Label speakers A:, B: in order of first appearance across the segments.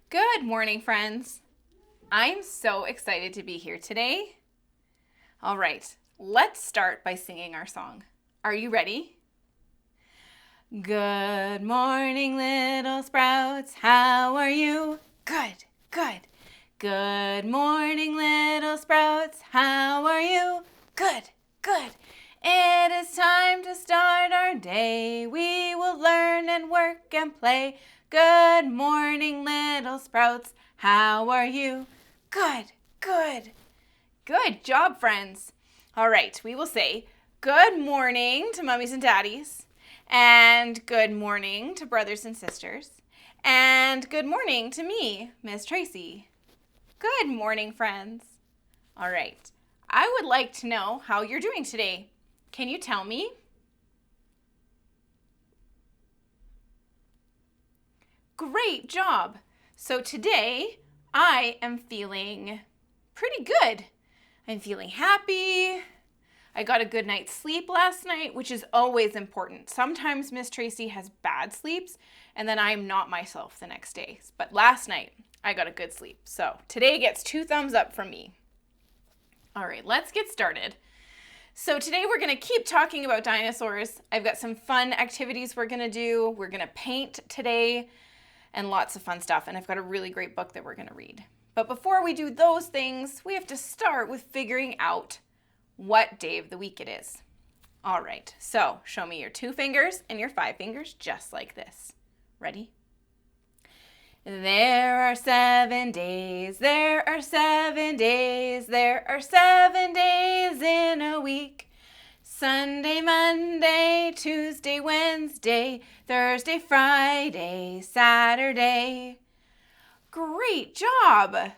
A: Good morning, friends. I'm so excited to be here today. All right, let's start by singing our song. Are you ready? Good morning, little sprouts. How are you? Good, good. Good morning, little sprouts. How are you? Good, good. It is time to start our day. We will learn and work and play. Good morning, little sprouts. How are you? Good, good. Good job, friends. All right, we will say good morning to mummies and daddies, and good morning to brothers and sisters, and good morning to me, Miss Tracy. Good morning, friends. All right, I would like to know how you're doing today. Can you tell me? Great job. So today I am feeling pretty good. I'm feeling happy. I got a good night's sleep last night, which is always important. Sometimes Miss Tracy has bad sleeps and then I'm not myself the next day. But last night I got a good sleep. So today gets 2 thumbs up from me. All right, let's get started. So today we're going to keep talking about dinosaurs. I've got some fun activities we're going to do. We're going to paint today and lots of fun stuff. And I've got a really great book that we're going to read. But before we do those things, we have to start with figuring out what day of the week it is. All right, so show me your 2 fingers and your 5 fingers just like this. Ready? There are 7 days, there are 7 days, there are 7 days in a week. Sunday, Monday, Tuesday, Wednesday, Thursday, Friday, Saturday. Great job!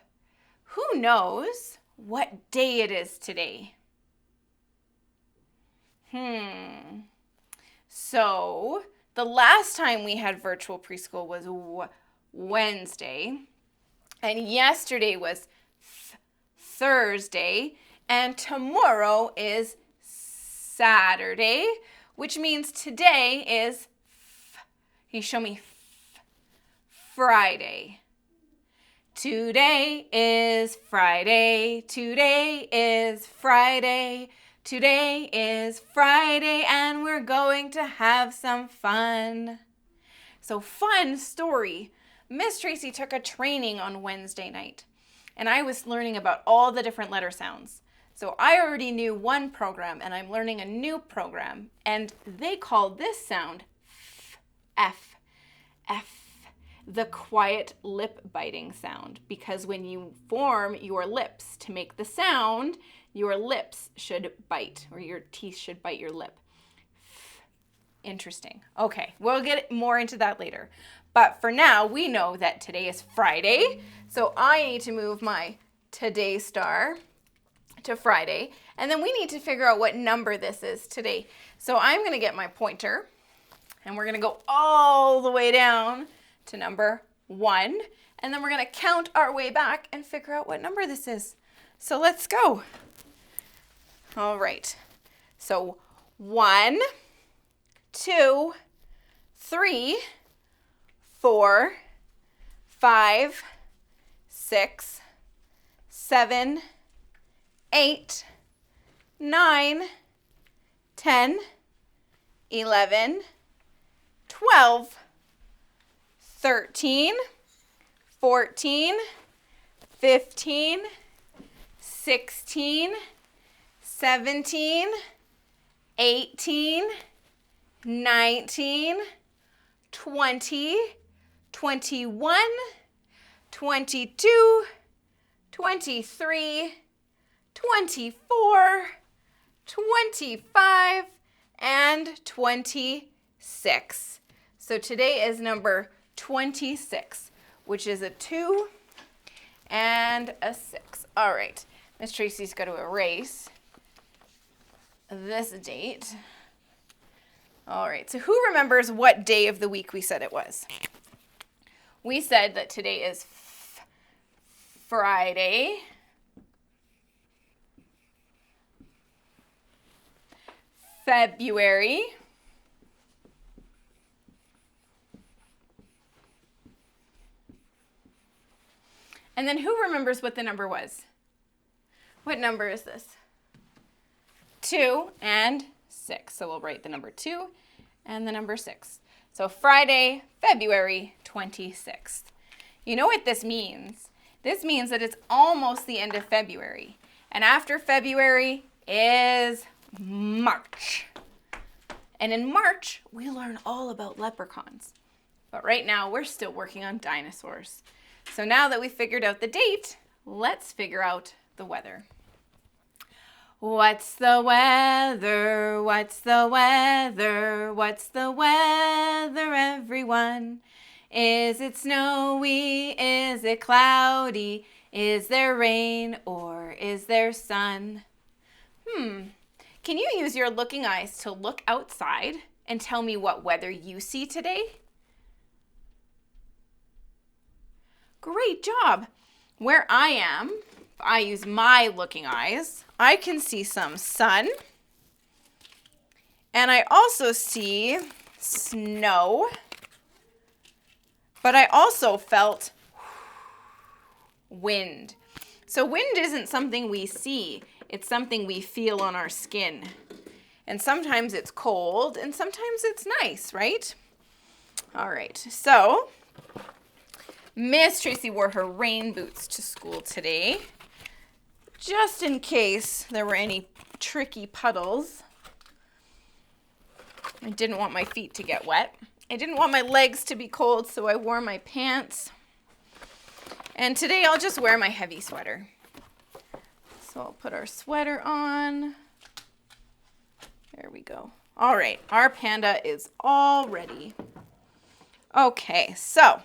A: Who knows what day it is today? So, the last time we had virtual preschool was Wednesday, and yesterday was Thursday, and tomorrow is Saturday, which means today is, can you show me Friday? Today is Friday, today is Friday, today is Friday, and we're going to have some fun. So fun story. Miss Tracy took a training on Wednesday night, and I was learning about all the different letter sounds. So I already knew one program, and I'm learning a new program, and they call this sound F, the quiet lip biting sound, because when you form your lips to make the sound, your lips should bite, or your teeth should bite your lip. Interesting. Okay, we'll get more into that later. But for now, we know that today is Friday, so I need to move my today star to Friday, and then we need to figure out what number this is today. So I'm going to get my pointer, and we're going to go all the way down to number 1, and then we're going to count our way back and figure out what number this is. So let's go. All right. So 1, 2, 3, 4, 5, 6, 7, 8, 9, 10, 11, 12, 13, 14, 15, 16, 17, 18, 19, 20, 21, 22, 23, 24, 25, and 26. So today is number 26, which is a 2 and a 6. All right, Miss Tracy's got to erase this date. All right, so who remembers what day of the week we said it was? We said that today is Friday. February. And then who remembers what the number was? What number is this? 2 and 6. So we'll write the number 2 and the number 6. So Friday, February 26th. You know what this means? This means that it's almost the end of February. And after February is March. And in March, we learn all about leprechauns. But right now, we're still working on dinosaurs. So now that we figured out the date, let's figure out the weather. What's the weather? What's the weather? What's the weather, everyone? Is it snowy? Is it cloudy? Is there rain or is there sun? Can you use your looking eyes to look outside and tell me what weather you see today? Great job. Where I am, if I use my looking eyes, I can see some sun. And I also see snow. But I also felt wind. So wind isn't something we see. It's something we feel on our skin. And sometimes it's cold and sometimes it's nice, right? All right, so Miss Tracy wore her rain boots to school today, just in case there were any tricky puddles. I didn't want my feet to get wet. I didn't want my legs to be cold, so I wore my pants. And today I'll just wear my heavy sweater. So I'll put our sweater on. There we go. All right, our panda is all ready. Okay, so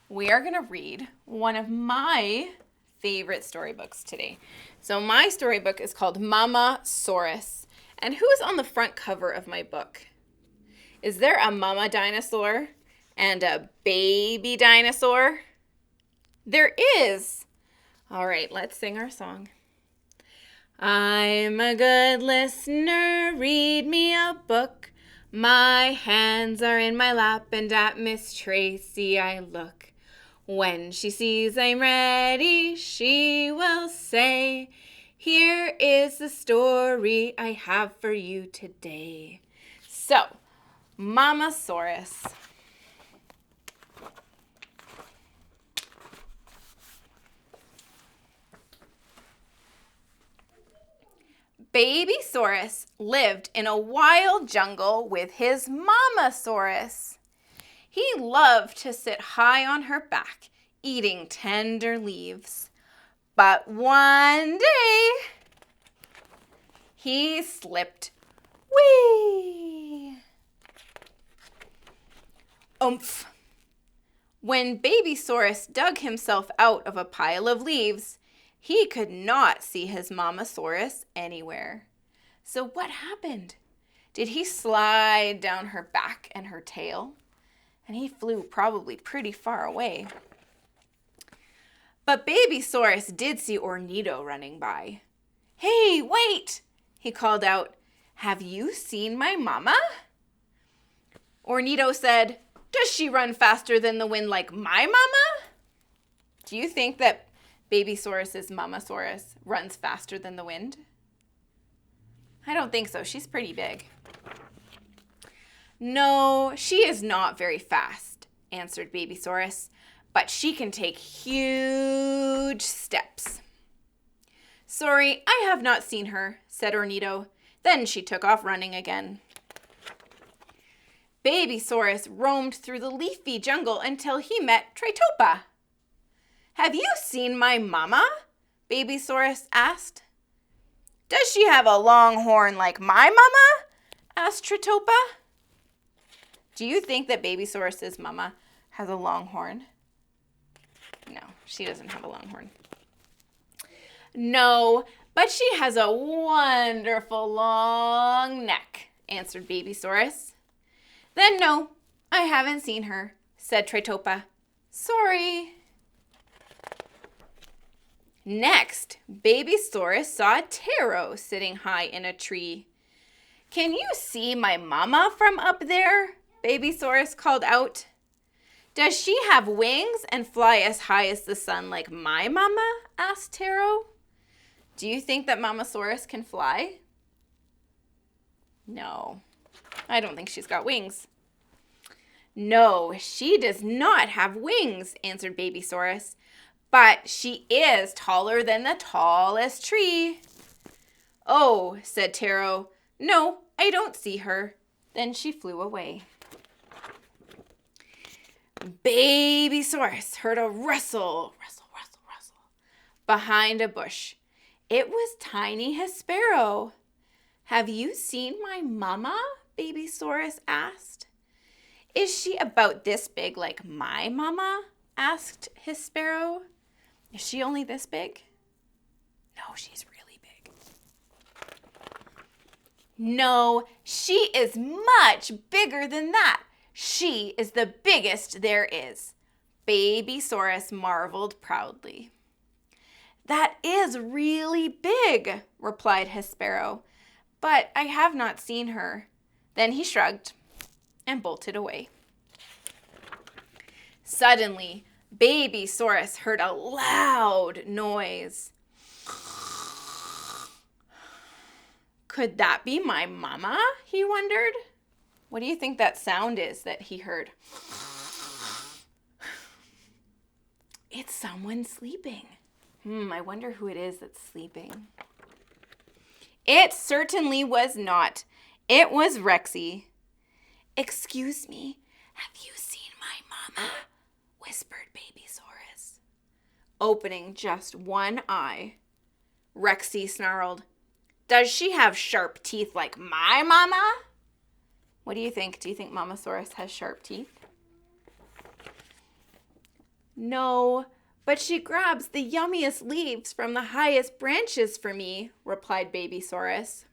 A: we are going to read one of my favorite storybooks today. So my storybook is called Mamasaurus. And who is on the front cover of my book? Is there a mama dinosaur and a baby dinosaur? There is. All right, let's sing our song. I'm a good listener, read me a book. My hands are in my lap and at Miss Tracy I look. When she sees I'm ready, she will say, here is the story I have for you today. So, Mamasaurus. Babysaurus lived in a wild jungle with his Mamasaurus. He loved to sit high on her back, eating tender leaves. But one day, he slipped. Whee! Oomph! When Babysaurus dug himself out of a pile of leaves, he could not see his Mamasaurus anywhere. So what happened? Did he slide down her back and her tail? And he flew probably pretty far away. But Babysaurus did see Ornito running by. Hey, wait! He called out. Have you seen my mama? Ornito said, does she run faster than the wind like my mama? Do you think that Babysaurus's Mamasaurus runs faster than the wind? I don't think so. She's pretty big. No, she is not very fast, answered Babysaurus, but she can take huge steps. Sorry, I have not seen her, said Ornito. Then she took off running again. Babysaurus roamed through the leafy jungle until he met Tritopa. Have you seen my mama? Babysaurus asked. Does she have a long horn like my mama? Asked Tritopa. Do you think that Babysaurus's mama has a long horn? No, she doesn't have a long horn. No, but she has a wonderful long neck, answered Babysaurus. Then no, I haven't seen her, said Tritopa. Sorry. Next, Babysaurus saw a taro sitting high in a tree. Can you see my mama from up there? Babysaurus called out. Does she have wings and fly as high as the sun like my mama? Asked Taro. Do you think that Mamasaurus can fly? No, I don't think she's got wings. No, she does not have wings, answered Babysaurus. But she is taller than the tallest tree. Oh, said Taro. No, I don't see her. Then she flew away. Babysaurus heard a rustle behind a bush. It was tiny Hespero. Have you seen my mama? Babysaurus asked. Is she about this big like my mama? Asked Hespero. Is she only this big? No, she's really big. No, she is much bigger than that. She is the biggest there is. Babysaurus marveled proudly. That is really big, replied Hespero, but I have not seen her. Then he shrugged and bolted away. Suddenly, Babysaurus heard a loud noise. Could that be my mama? He wondered. What do you think that sound is that he heard? It's someone sleeping. I wonder who it is that's sleeping. It certainly was not. It was Rexy. Excuse me, have you seen my mama? Whispered Babysaurus, opening just one eye. Rexy snarled, Does she have sharp teeth like my mama? What do you think? Do you think Mamasaurus has sharp teeth? No, but she grabs the yummiest leaves from the highest branches for me, replied Babysaurus.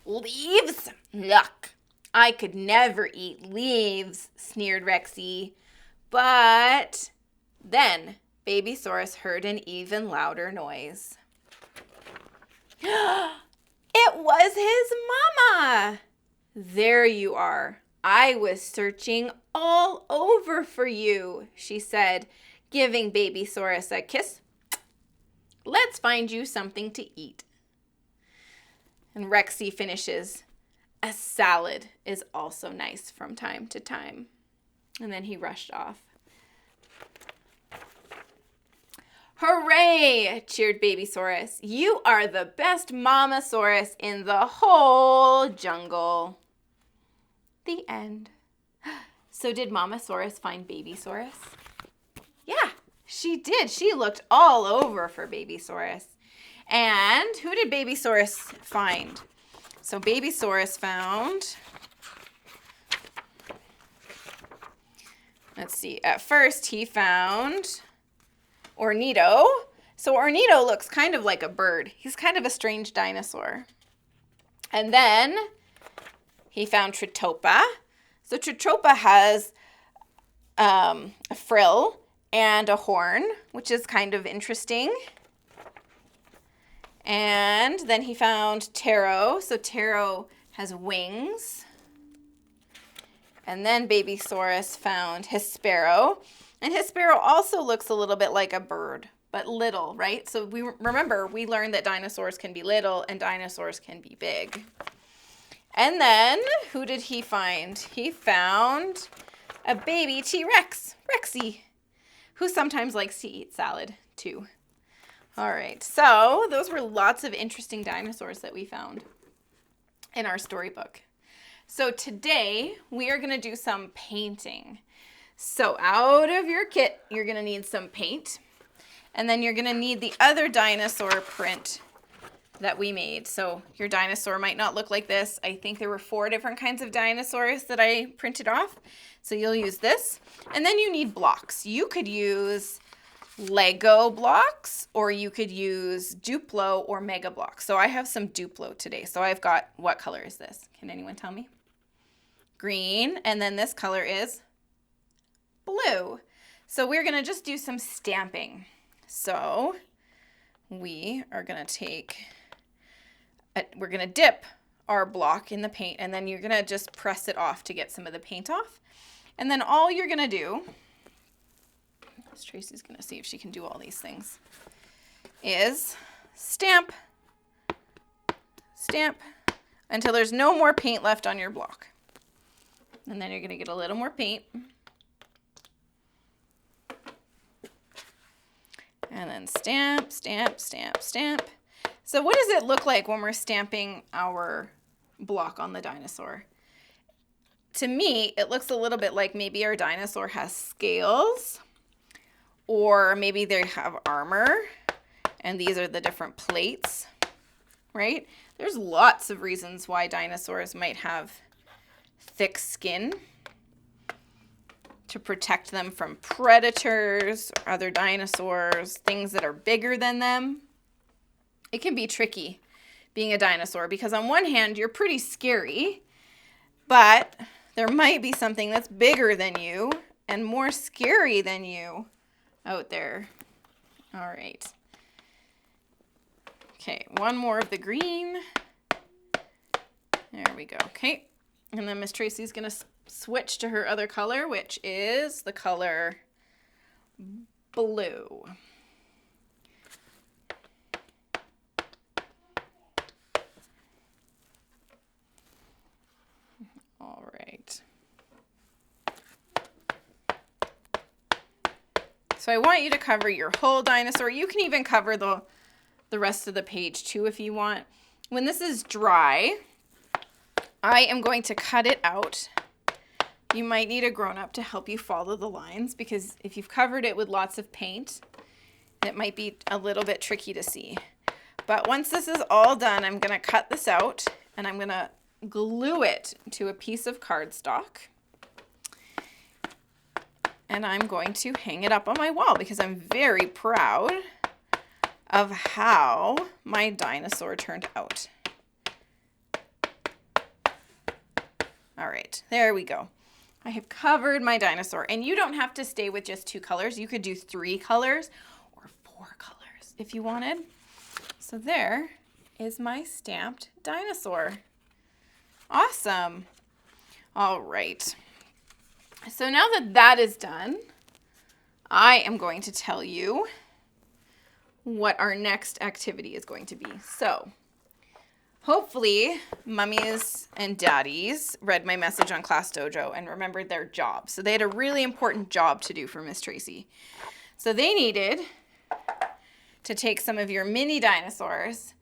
A: Leaves? Yuck. I could never eat leaves, sneered Rexy. But then Babysaurus heard an even louder noise. It was his mama! There you are. I was searching all over for you, she said, giving Babysaurus a kiss. Let's find you something to eat. And Rexy finishes, a salad is also nice from time to time. And then he rushed off. Hooray, cheered Babysaurus. You are the best Mamasaurus in the whole jungle. The end. So did Mamasaurus find Babysaurus? Yeah, she did. She looked all over for Babysaurus. And who did Babysaurus find? So Babysaurus found, let's see, at first he found Ornito. So Ornito looks kind of like a bird. He's kind of a strange dinosaur. And then he found Tritopa. So Tritopa has a frill and a horn, which is kind of interesting. And then he found Taro. So Taro has wings. And then Babysaurus found Hespero. And Hespero also looks a little bit like a bird, but little, right? So we learned that dinosaurs can be little and dinosaurs can be big. And then who did he find? He found a baby T-Rex, Rexy, who sometimes likes to eat salad too. All right, so those were lots of interesting dinosaurs that we found in our storybook. So today we are going to do some painting. So out of your kit, you're going to need some paint, and then you're going to need the other dinosaur print that we made. So your dinosaur might not look like this. I think there were 4 different kinds of dinosaurs that I printed off. So you'll use this, and then you need blocks. You could use Lego blocks, or you could use Duplo or Mega blocks. So I have some Duplo today. So I've got, what color is this? Can anyone tell me? Green, and then this color is blue. So we're gonna just do some stamping. So we are gonna we're gonna dip our block in the paint, and then you're gonna just press it off to get some of the paint off. And then all you're going to do, Tracy's going to see if she can do all these things, is stamp, stamp, until there's no more paint left on your block. And then you're going to get a little more paint. And then stamp, stamp, stamp, stamp. So what does it look like when we're stamping our block on the dinosaur? To me, it looks a little bit like maybe our dinosaur has scales, or maybe they have armor, and these are the different plates, right? There's lots of reasons why dinosaurs might have thick skin to protect them from predators, or other dinosaurs, things that are bigger than them. It can be tricky being a dinosaur because on one hand, you're pretty scary, but there might be something that's bigger than you and more scary than you out there. All right. Okay, one more of the green. There we go. Okay. And then Miss Tracy's going to switch to her other color, which is the color blue. All right. So I want you to cover your whole dinosaur. You can even cover the rest of the page too if you want. When this is dry, I am going to cut it out. You might need a grown-up to help you follow the lines because if you've covered it with lots of paint, it might be a little bit tricky to see. But once this is all done, I'm going to cut this out and I'm going to glue it to a piece of cardstock. And I'm going to hang it up on my wall because I'm very proud of how my dinosaur turned out. All right, there we go. I have covered my dinosaur, and you don't have to stay with just 2 colors. You could do 3 colors or 4 colors if you wanted. So there is my stamped dinosaur. Awesome. All right. So now that that is done, I am going to tell you what our next activity is going to be. So hopefully mummies and daddies read my message on Class Dojo and remembered their job. So they had a really important job to do for Miss Tracy. So they needed to take some of your mini dinosaurs,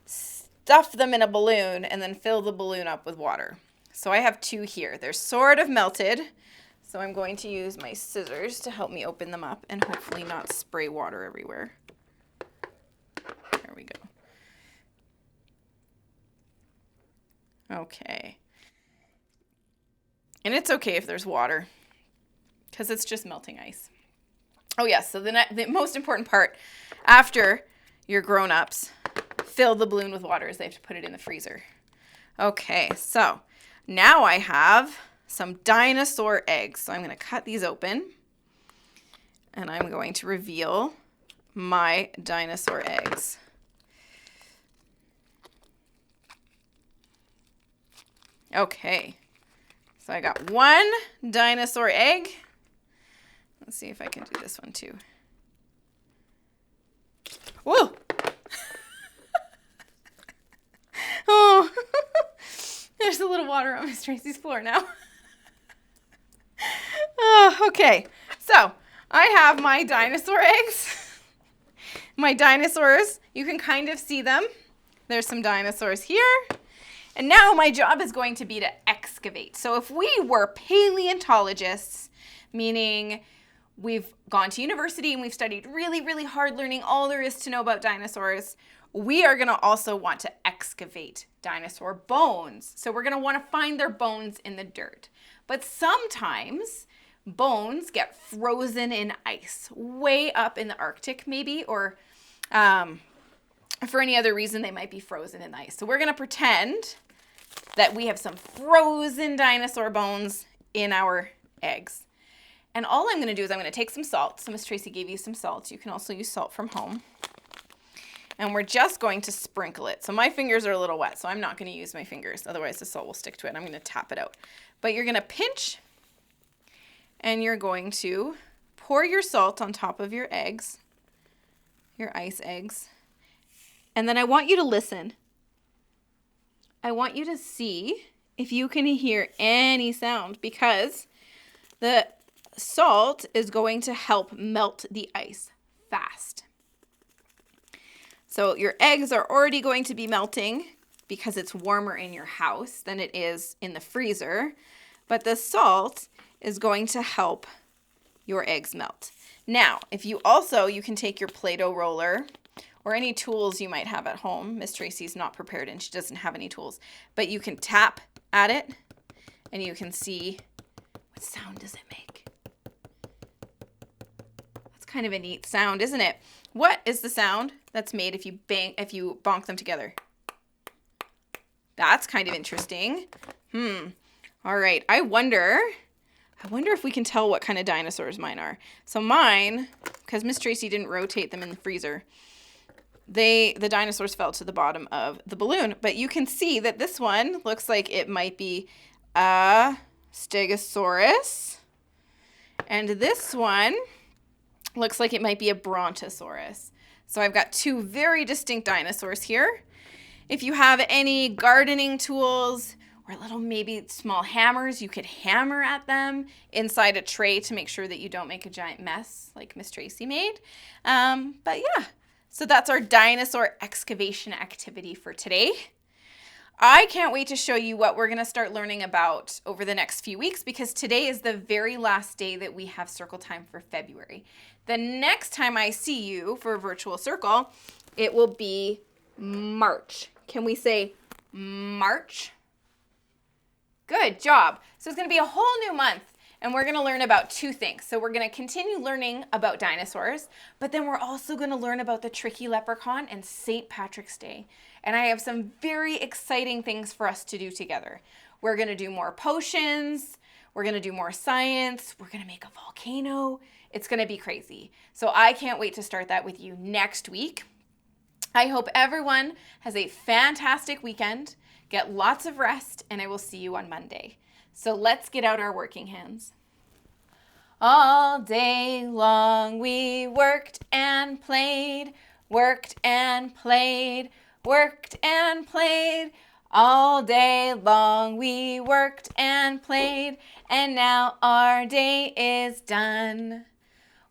A: stuff them in a balloon, and then fill the balloon up with water. So I have 2 here. They're sort of melted. So I'm going to use my scissors to help me open them up and hopefully not spray water everywhere. There we go. Okay. And it's okay if there's water because it's just melting ice. Oh yes, so the most important part after your grown-ups fill the balloon with water is they have to put it in the freezer. Okay, so now I have some dinosaur eggs. So I'm going to cut these open and I'm going to reveal my dinosaur eggs. Okay, so I got 1 dinosaur egg. Let's see if I can do this one too. Whoa! Oh, there's a little water on Miss Tracy's floor now. Oh, okay, so I have my dinosaur eggs. My dinosaurs, you can kind of see them. There's some dinosaurs here. And now my job is going to be to excavate. So if we were paleontologists, meaning we've gone to university and we've studied really, really hard, learning all there is to know about dinosaurs, we are going to also want to excavate dinosaur bones. So we're going to want to find their bones in the dirt. But sometimes bones get frozen in ice, way up in the Arctic maybe, or for any other reason they might be frozen in ice. So we're going to pretend that we have some frozen dinosaur bones in our eggs. And all I'm going to do is I'm going to take some salt. So Miss Tracy gave you some salt. You can also use salt from home. And we're just going to sprinkle it. So my fingers are a little wet, so I'm not going to use my fingers. Otherwise the salt will stick to it and I'm going to tap it out. But you're going to pinch and you're going to pour your salt on top of your eggs, your ice eggs. And then I want you to listen. I want you to see if you can hear any sound, because the salt is going to help melt the ice fast. So your eggs are already going to be melting because it's warmer in your house than it is in the freezer. But the salt is going to help your eggs melt. Now, if you can take your Play-Doh roller or any tools you might have at home. Miss Tracy's not prepared and she doesn't have any tools. But you can tap at it and you can see what sound does it make. That's kind of a neat sound, isn't it? What is the sound that's made if you bonk them together? That's kind of interesting. All right. I wonder if we can tell what kind of dinosaurs mine are. So mine, because Miss Tracy didn't rotate them in the freezer, the dinosaurs fell to the bottom of the balloon. But you can see that this one looks like it might be a Stegosaurus. And this one looks like it might be a Brontosaurus. So I've got two very distinct dinosaurs here. If you have any gardening tools or little maybe small hammers, you could hammer at them inside a tray to make sure that you don't make a giant mess like Miss Tracy made. But yeah, so that's our dinosaur excavation activity for today. I can't wait to show you what we're going to start learning about over the next few weeks, because today is the very last day that we have circle time for February. The next time I see you for a virtual circle, it will be March. Can we say March? Good job. So it's going to be a whole new month, and we're going to learn about two things. So we're going to continue learning about dinosaurs, but then we're also going to learn about the tricky leprechaun and St. Patrick's Day. And I have some very exciting things for us to do together. We're going to do more potions. We're going to do more science. We're going to make a volcano. It's going to be crazy. So I can't wait to start that with you next week. I hope everyone has a fantastic weekend. Get lots of rest, and I will see you on Monday. So let's get out our working hands. All day long we worked and played, worked and played, worked and played. All day long we worked and played, and now our day is done.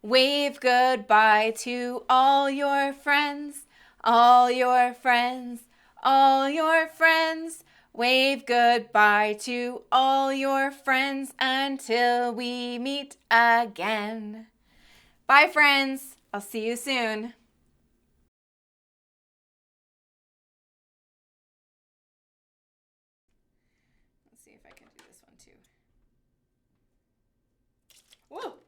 A: Wave goodbye to all your friends, all your friends, all your friends. Wave goodbye to all your friends until we meet again. Bye, friends. I'll see you soon. Let's see if I can do this one too. Whoa!